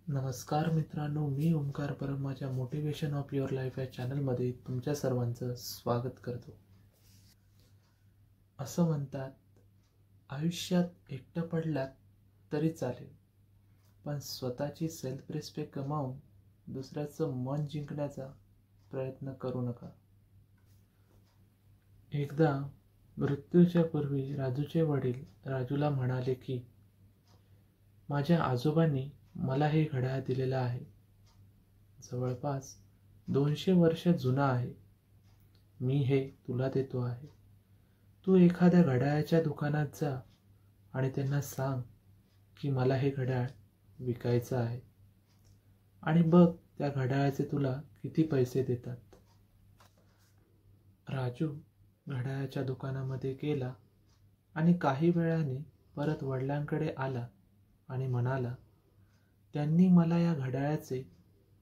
नमस्कार मित्रांनो, मी ओमकार परब माझ्या मोटिवेशन ऑफ युअर लाईफ या चॅनलमध्ये तुमच्या सर्वांचं स्वागत करतो. असं म्हणतात, आयुष्यात एकटं पडलात तरी चालेल, पण स्वतःची सेल्फ रिस्पेक्ट गमावून दुसऱ्याचं मन जिंकण्याचा प्रयत्न करू नका. एकदा मृत्यूच्या पूर्वी राजूचे वडील राजूला म्हणाले की माझ्या आजोबांनी मला हे घड्याळ दिलेलं आहे. जवळपास 200 वर्ष जुना आहे. मी हे तुला देतो आहे. तू एखाद्या घड्याळाच्या दुकानात जा आणि त्यांना सांग की मला हे घड्याळ विकायचं आहे आणि बघ त्या घड्याळाचे तुला किती पैसे देतात. राजू घड्याळाच्या दुकानामध्ये गेला आणि काही वेळाने परत वडिलांकडे आला आणि म्हणाला, त्यांनी मला या घड्याळाचे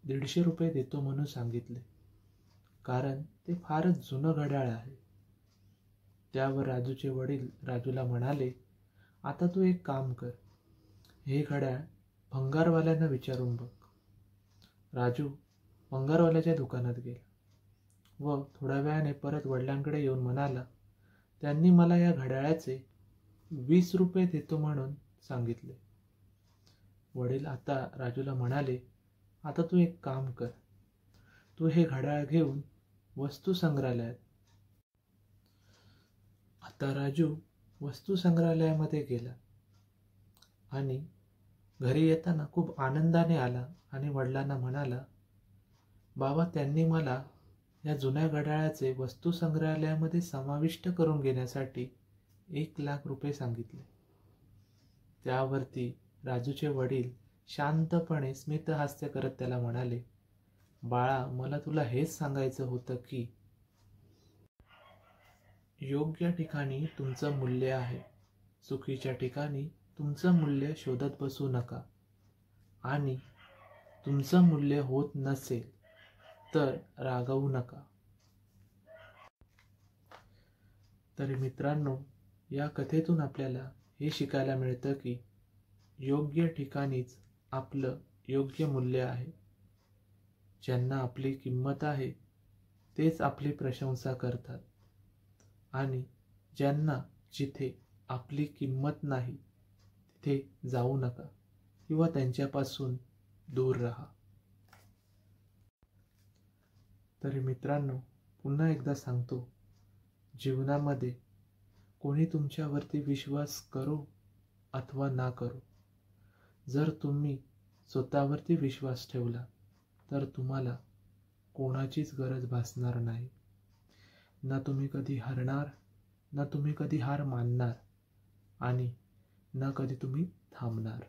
150 रुपये देतो म्हणून सांगितले, कारण ते फारच जुनं घड्याळ आहे. त्यावर राजूचे वडील राजूला म्हणाले, आता तू एक काम कर, हे घड्याळ भंगारवाल्यांना विचारून बघ. राजू भंगारवाल्याच्या दुकानात गेला व थोड्या वेळाने परत वडिलांकडे येऊन म्हणाला, त्यांनी मला या घड्याळाचे 20 रुपये देतो म्हणून सांगितले. वडील आता राजूला म्हणाले, आता तू एक काम कर, तू हे घड्याळ घेऊन वस्तू संग्रहालयात. आता राजू वस्तू संग्रहालयामध्ये गेला आणि घरी येताना खूप आनंदाने आला आणि वडिलांना म्हणाला, बाबा, त्यांनी मला या जुन्या घड्याळाचे वस्तू संग्रहालयामध्ये समाविष्ट करून घेण्यासाठी 1,00,000 रुपये सांगितले. त्यावरती राजूचे वडील शांतपणे स्मितहास्य करत त्याला म्हणाले, बाळा, मला तुला हेच सांगायचं होतं की योग्य ठिकाणी तुमचं मूल्य आहे. चुकीच्या ठिकाणी तुमचं मूल्य शोधत बसू नका आणि तुमचं मूल्य होत नसेल तर रागवू नका. तरी मित्रांनो, या कथेतून आपल्याला हे शिकायला मिळतं की योग्य ठिकाणीच आपलं योग्य मूल्य आहे. ज्यांना आपली किंमत आहे तेच आपली प्रशंसा करतात आणि ज्यांना जिथे आपली किंमत नाही तिथे जाऊ नका किंवा त्यांच्यापासून दूर राहा. तरी मित्रांनो, पुन्हा एकदा सांगतो, जीवनामध्ये कोणी तुमच्यावरती विश्वास करो अथवा ना करो, जर तुम्ही स्वतःवरती विश्वास ठेवला तर तुम्हाला कोणाचीच गरज भासणार नाही. ना तुम्ही कधी हरणार, ना तुम्ही कधी हार मानणार आणि ना कधी तुम्ही थांबणार.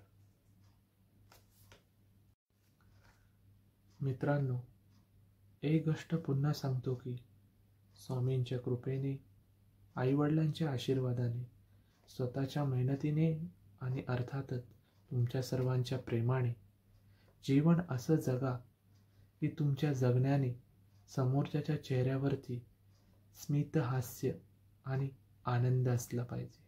मित्रांनो, एक गोष्ट पुन्हा सांगतो की स्वामींच्या कृपेने, आईवडिलांच्या आशीर्वादाने, स्वतःच्या मेहनतीने आणि अर्थातच तुमच्या सर्वांच्या प्रेमाने जीवन असं जगा की तुमच्या जगण्याने समोरच्याच्या चेहऱ्यावरती स्मित हास्य आणि आनंद असला पाहिजे.